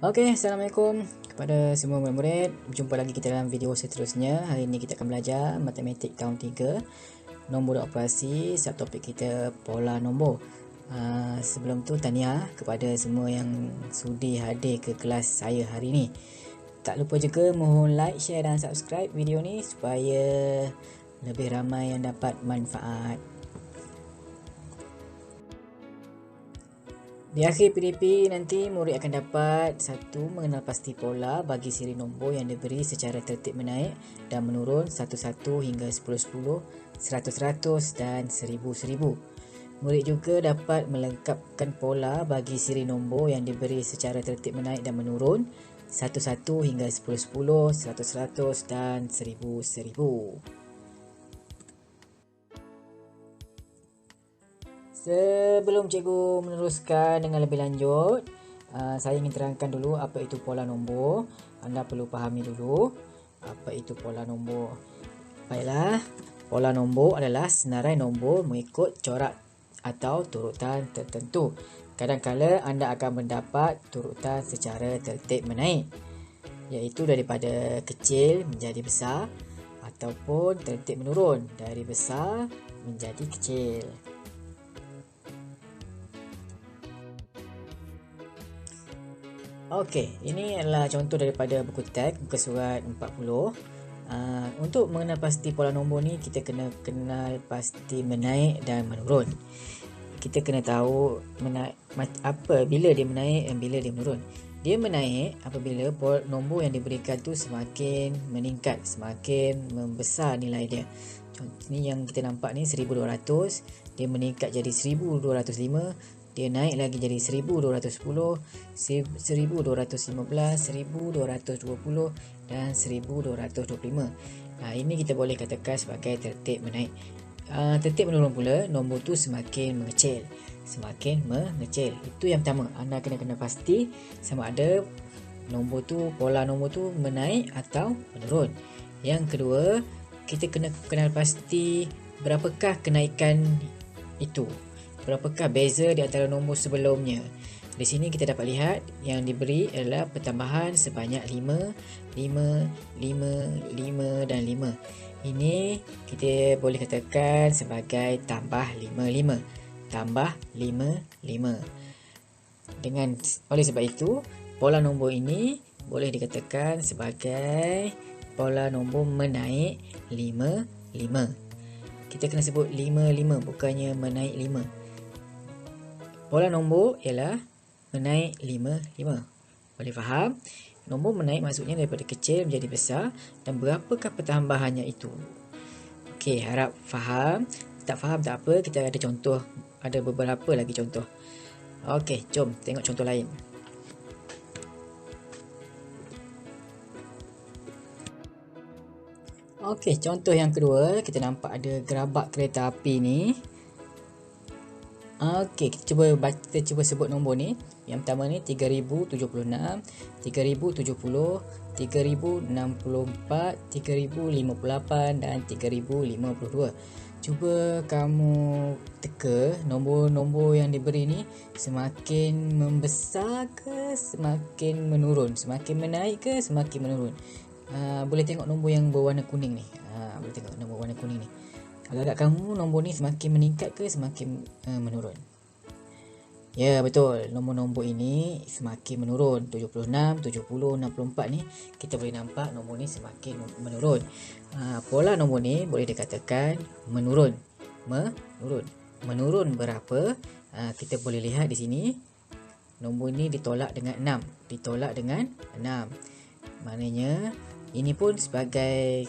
Assalamualaikum kepada semua murid-murid. Jumpa lagi kita dalam video seterusnya. Hari ini kita akan belajar matematik tahun 3, nombor operasi. Subtopik kita pola nombor. Sebelum tu tahniah kepada semua yang sudi hadir ke kelas saya hari ini. Tak lupa juga mohon like, share dan subscribe video ni supaya lebih ramai yang dapat manfaat. Di akhir PDP nanti murid akan dapat 1. Mengenal pasti pola bagi siri nombor yang diberi secara tertib menaik dan menurun 1-1 hingga 10-10, 100-100 dan 1000-1000. Murid juga dapat melengkapkan pola bagi siri nombor yang diberi secara tertib menaik dan menurun 1-1 hingga 10-10, 100-100 dan 1000-1000. Sebelum cikgu meneruskan dengan lebih lanjut, saya ingin terangkan dulu apa itu pola nombor. Anda perlu fahami dulu apa itu pola nombor. Baiklah, pola nombor adalah senarai nombor mengikut corak atau turutan tertentu. Kadang-kala anda akan mendapat turutan secara tertib menaik, iaitu daripada kecil menjadi besar, ataupun tertib menurun dari besar menjadi kecil. Okey, ini adalah contoh daripada buku teks, buku surat 40. Untuk mengenal pasti pola nombor ni, kita kena kenal pasti menaik dan menurun. Kita kena tahu bila dia menaik dan bila dia menurun. Dia menaik apabila nombor yang diberikan tu semakin meningkat, semakin membesar nilai dia. Contoh ni yang kita nampak ni 1200, dia meningkat jadi 1205. Dia naik lagi jadi 1210, 1215, 1220 dan 1225. Ini kita boleh katakan sebagai tertib menaik. Tertib menurun pula, nombor tu semakin mengecil. Semakin mengecil. Itu yang pertama, anda kena pasti sama ada nombor tu, pola nombor tu menaik atau menurun. Yang kedua, kita kena kenal pasti berapakah kenaikan itu. Berapakah beza di antara nombor sebelumnya. Di sini kita dapat lihat yang diberi adalah pertambahan sebanyak 5, 5, 5, 5 dan 5. Ini kita boleh katakan sebagai tambah 5, 5. Tambah 5, 5. Oleh sebab itu, pola nombor ini boleh dikatakan sebagai pola nombor menaik 5, 5. Kita kena sebut 5, 5, bukannya menaik 5. Pola nombor ialah menaik 5, 5. Boleh faham? Nombor menaik maksudnya daripada kecil menjadi besar, dan berapakah pertambahannya itu. Okey, harap faham. Tak faham tak apa, kita ada contoh, ada beberapa lagi contoh. Okey, jom tengok contoh lain. Okey, contoh yang kedua, kita nampak ada gerabak kereta api ni. Okey, kita cuba sebut nombor ni. Yang pertama ni 3076, 3070, 3064, 3058 dan 3052. Cuba kamu teka nombor-nombor yang diberi ni semakin membesar ke semakin menurun, semakin menaik ke semakin menurun. Boleh tengok nombor yang berwarna kuning ni. Boleh tengok nombor warna kuning ni. Agak-agak kamu nombor ni semakin meningkat ke semakin menurun? Ya, betul. Nombor-nombor ini semakin menurun. 76, 70, 64 ni kita boleh nampak nombor ni semakin menurun. Pola nombor ni boleh dikatakan menurun. Menurun berapa? Kita boleh lihat di sini. Nombor ni ditolak dengan 6. Ditolak dengan 6. Maknanya ini pun sebagai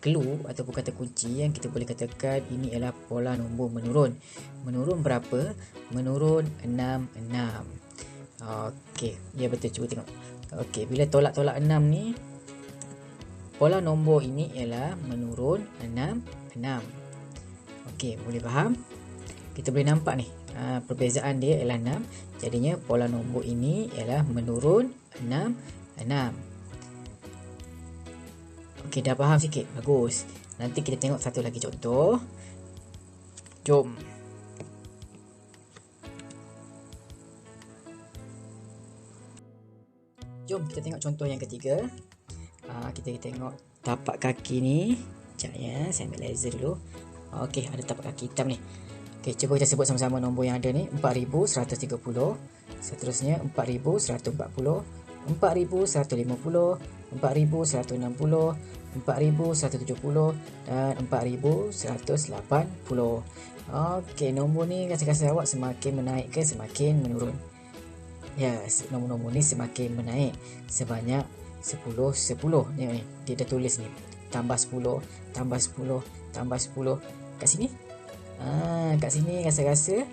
clue ataupun kata kunci yang kita boleh katakan ini adalah pola nombor menurun. Menurun berapa? Menurun 6. Okey, ya betul, cuba tengok. Okey, bila tolak-tolak 6 ni, pola nombor ini ialah menurun 6. Okey, boleh faham? Kita boleh nampak ni, perbezaan dia ialah 6. Jadinya pola nombor ini ialah menurun 6. Okey, dah faham sikit. Bagus. Nanti kita tengok satu lagi contoh. Jom. Jom kita tengok contoh yang ketiga. Kita tengok tapak kaki ni. Sekejap ya, saya ambil laser dulu. Okey, ada tapak kaki hitam ni. Okey, cuba kita sebut sama-sama nombor yang ada ni. 4130. Seterusnya 4140, 4150, 4160, 4170 dan 4180. Okey, nombor ni rasa-rasa awak semakin menaik ke semakin menurun? Ya, nombor-nombor ni semakin menaik sebanyak 10 10. Tengok ni, dia dah tulis ni. Tambah 10, tambah 10, tambah 10. Kat sini? Kat sini rasa-rasa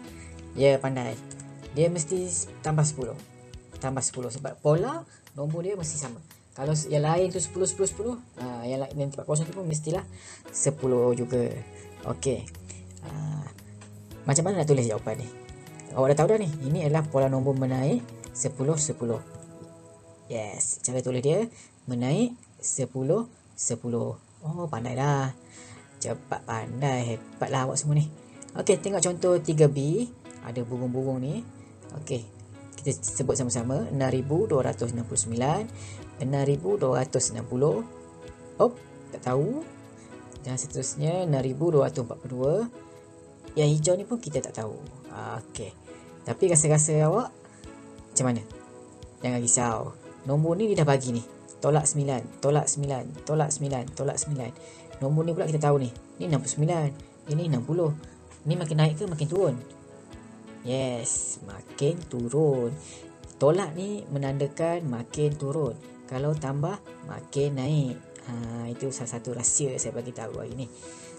ya pandai. Dia mesti tambah 10. Tambah 10 sebab pola nombor dia mesti sama. Kalau yang lain tu 10 10 10, yang lain yang tempat kosong tu pun mestilah 10 juga. Okey. Macam mana nak tulis jawapan ni? Awak dah tahu dah ni. Ini adalah pola nombor menaik 10 10. Yes, cara tulis dia menaik 10 10. Oh, pandai dah. Cepat pandai, hebatlah awak semua ni. Okey, tengok contoh 3B. Ada burung-burung ni. Okey, kita sebut sama-sama. 6269, 6260. Oh, tak tahu. Dan seterusnya 6242. Yang hijau ni pun kita tak tahu. Okey. Tapi rasa-rasa awak macam mana? Jangan risau. Nombor ni dia dah bagi ni. Tolak 9, tolak 9, tolak 9, tolak 9. Nombor ni pula kita tahu ni. Ni 69, ini 60. Ni makin naik ke makin turun? Yes, makin turun. Tolak ni menandakan makin turun. Kalau tambah makin naik. Itu salah satu rahsia saya bagi tahu hari ni.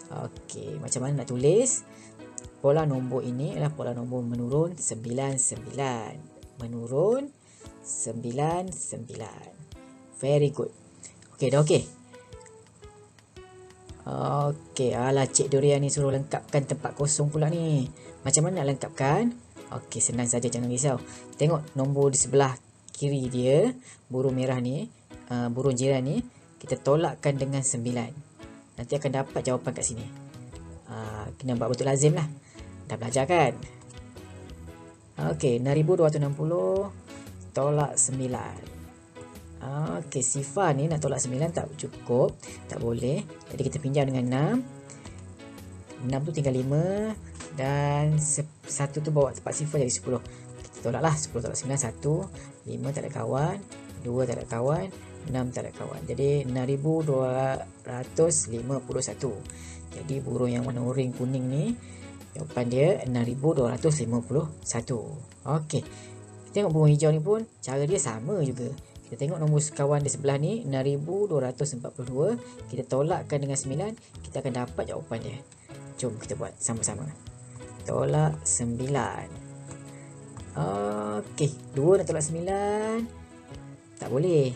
Okey, macam mana nak tulis? Pola nombor ini adalah pola nombor menurun 99. Menurun 99. Very good. Okey, dah okey. Okey, alah Cik Durian ni suruh lengkapkan tempat kosong pula ni. Macam mana nak lengkapkan? Okey, senang saja, jangan risau. Tengok nombor di sebelah kiri dia, burung merah ni, burung jiran ni, kita tolakkan dengan 9. Nanti akan dapat jawapan kat sini. Kena buat betul lazim lah. Dah belajar kan? Okey, 6260 tolak 9. Okey, sifar ni nak tolak 9 tak cukup, tak boleh. Jadi kita pinjam dengan 6. 6 tu tinggal 5 dan 1 tu bawa tempat sifar jadi 10. Kita tolaklah 10 tolak 9 1, 5 tak ada kawan, 2 tak ada kawan, 6 tak ada kawan. Jadi 6251. Jadi burung yang warna oranye kuning ni jawapan dia 6251. Okey. Tengok burung hijau ni pun cara dia sama juga. Kita tengok nombor kawan di sebelah ni 6242. Kita tolakkan dengan 9, kita akan dapat jawapan dia. Jom kita buat sama-sama. Tolak 9. Okey, 2 nak tolak 9 tak boleh.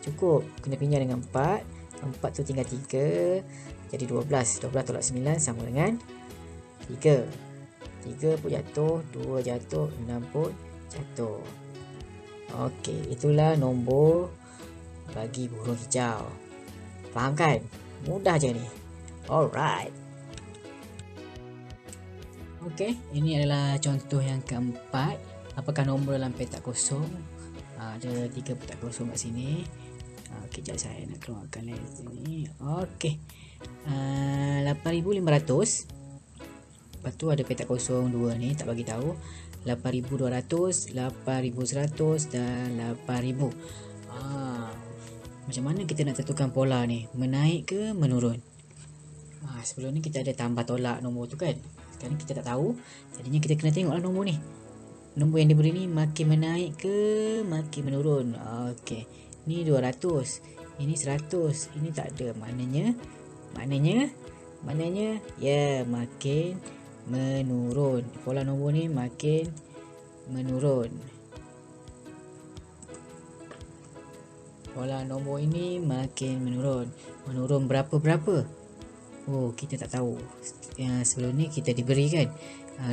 Cukup, kena pinjam dengan 4. 4 tu tinggal 3. Jadi 12. 12 tolak 9 sama dengan 3. 3 pun jatuh, 2 jatuh, 6 pun jatuh. Okey, itulah nombor bagi burung hijau. Faham kan? Mudah je ni. Alright. Okey, ini adalah contoh yang keempat. Apakah nombor dalam petak kosong? Ada 3 petak kosong kat sini. Okey, sekejap saya nak keluarkan laser ni. Okey. 8500. Lepas tu ada petak kosong 2 ni, tak bagi tahu. 8200, 8100 dan 8000. Macam mana kita nak tentukan pola ni? Menaik ke menurun? Sebelum ni kita ada tambah tolak nombor tu kan. Sekarang kita tak tahu. Jadinya kita kena tengoklah nombor ni. Nombor yang diberi ni makin menaik ke makin menurun? Okey. Ni 200. Ini 100. Ini tak ada. Maknanya ya makin menurun. Pola nombor ni makin menurun. Pola nombor ini makin menurun. Menurun berapa-berapa? Oh, kita tak tahu. Sebelum ni kita diberi kan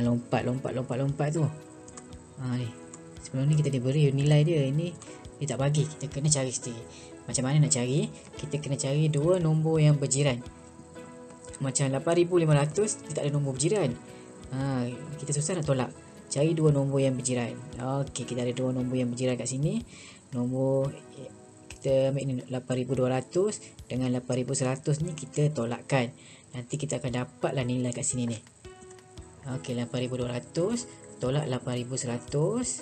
lompat tu. Ni. Sebelum ni kita diberi nilai dia. Ini dia tak bagi. Kita kena cari sendiri. Macam mana nak cari? Kita kena cari dua nombor yang berjiran. Macam 8500 dia tak ada nombor berjiran. Kita susah nak tolak. cari dua nombor yang berjiran. Okey, kita ada dua nombor yang berjiran kat sini. Nombor kita ambil ni 8200 dengan 8100 ni kita tolakkan. Nanti kita akan dapatlah nilai kat sini ni. Okey, 8200 tolak 8100.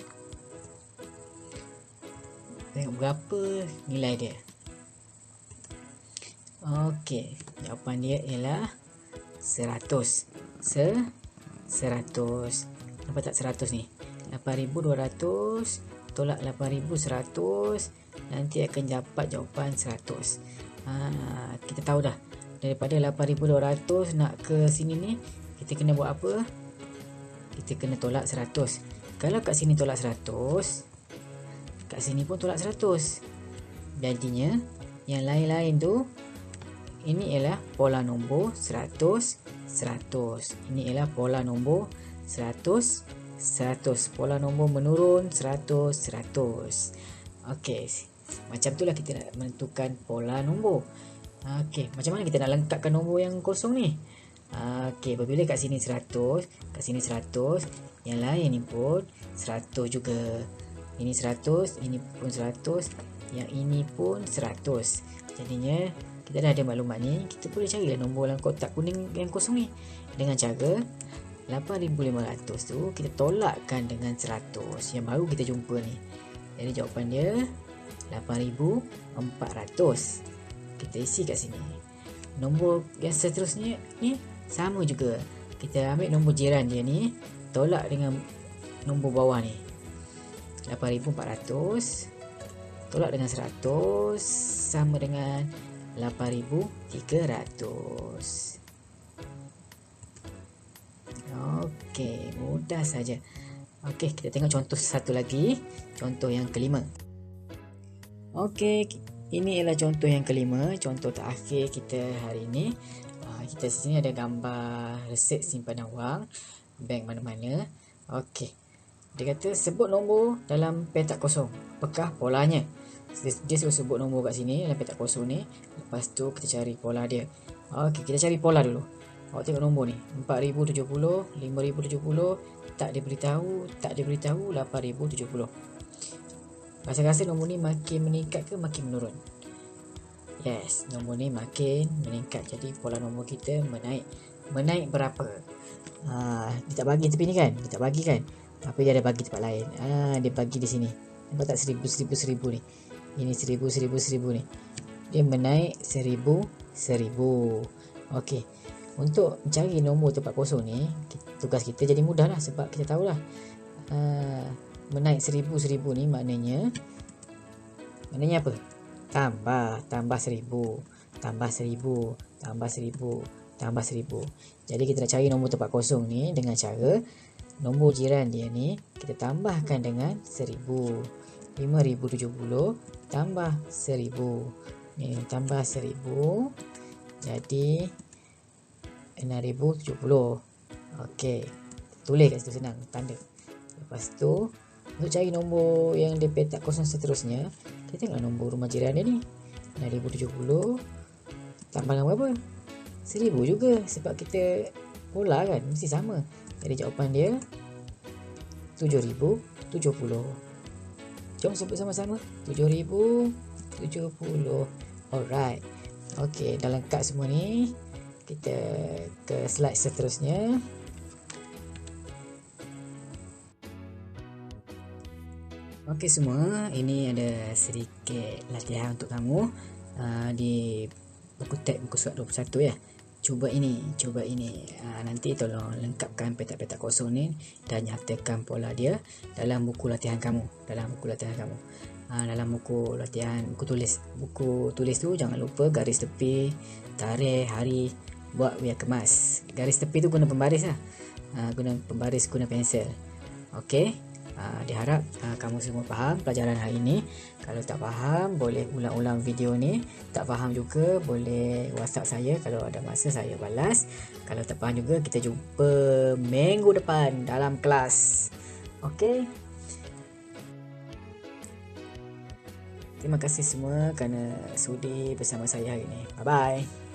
Tengok berapa nilai dia. Okey, jawapan dia ialah 100. 100. Nampak tak 100 ni? 8200 tolak 8100 nanti akan dapat jawapan 100. Kita tahu dah. Daripada 8200 nak ke sini ni, kita kena buat apa? Kita kena tolak 100. Kalau kat sini tolak 100, kat sini pun tolak 100. Jadinya yang lain-lain tu, ini ialah pola nombor 100, 100. Ini ialah pola nombor 100, 100. Pola nombor menurun 100, 100. Okey, macam itulah kita nak menentukan pola nombor. Okey, macam mana kita nak lengkapkan nombor yang kosong ni? Okey, apabila kat sini 100, kat sini 100, yang lain ni pun 100 juga. Ini 100, ini pun 100, yang ini pun 100. Jadinya kita dah ada maklumat ni, kita boleh carilah nombor dalam kotak kuning yang kosong ni dengan cara 8500 tu kita tolakkan dengan 100 yang baru kita jumpa ni. Jadi jawapan dia 8400. Kita isi kat sini. Nombor yang seterusnya ni sama juga. Kita ambil nombor jiran dia ni, tolak dengan nombor bawah ni. 8400 tolak dengan 100 sama dengan 8300. Okey, mudah saja. Okey, kita tengok contoh satu lagi, contoh yang kelima. Okey, ini ialah contoh yang kelima, contoh terakhir kita hari ini. Kita di sini ada gambar resit simpanan wang bank mana-mana. Okey. Dia kata sebut nombor dalam petak kosong, apakah polanya? Dia suruh sebut nombor kat sini dalam petak kosong ni. Lepas tu kita cari pola dia. Okey, kita cari pola dulu. Awak tengok nombor ni, 4070, 5070, tak diberitahu, 8070. Rasa-rasa nombor ni makin meningkat ke makin menurun? Yes, nombor ni makin meningkat. Jadi pola nombor kita menaik. Menaik berapa? Dia tak bagi tepi ni kan? Dia tak bagi kan? Tapi dia ada bagi tempat lain. Dia bagi di sini. Nampak tak 1000, 1000, 1000 ni? Ini 1000, 1000, 1000 ni. Dia menaik 1000, 1000. Okey. Untuk mencari nombor tempat kosong ni, tugas kita jadi mudah lah sebab kita tahulah menaik 1000, 1000 ni maknanya apa? Tambah 1000, tambah 1000, tambah 1000, tambah 1000. Jadi kita nak cari nombor tempat kosong ni dengan cara nombor jiran dia ni kita tambahkan dengan 1000. 5070 tambah 1000. Ni tambah 1000 jadi 6070. Okey. Tulis kat situ senang, tanda. Lepas tu untuk cari nombor yang di petak kosong seterusnya, kita tengok nombor rumah jiran dia ni. 6070 tambah dengan berapa? 1000 juga sebab kita pola kan, mesti sama. Jadi jawapan dia 7070. Jom sebut sama-sama. 7070. Alright. Okey, dah lengkap semua ni. Kita ke slide seterusnya. Okey semua, ini ada sedikit latihan untuk kamu di buku teks buku surat 21 ya. Cuba ini. Nanti tolong lengkapkan petak-petak kosong ni dan nyatakan pola dia dalam buku latihan kamu. Dalam buku tulis tu jangan lupa garis tepi, tarikh, hari, buat biar kemas. Garis tepi tu guna pembaris lah. Guna pensel. Okey. Diharap kamu semua faham pelajaran hari ini. Kalau tak faham boleh ulang-ulang video ni. Tak faham juga boleh WhatsApp saya. Kalau ada masa saya balas. Kalau tak faham juga kita jumpa minggu depan dalam kelas. Okey. Terima kasih semua kerana sudi bersama saya hari ini. Bye bye.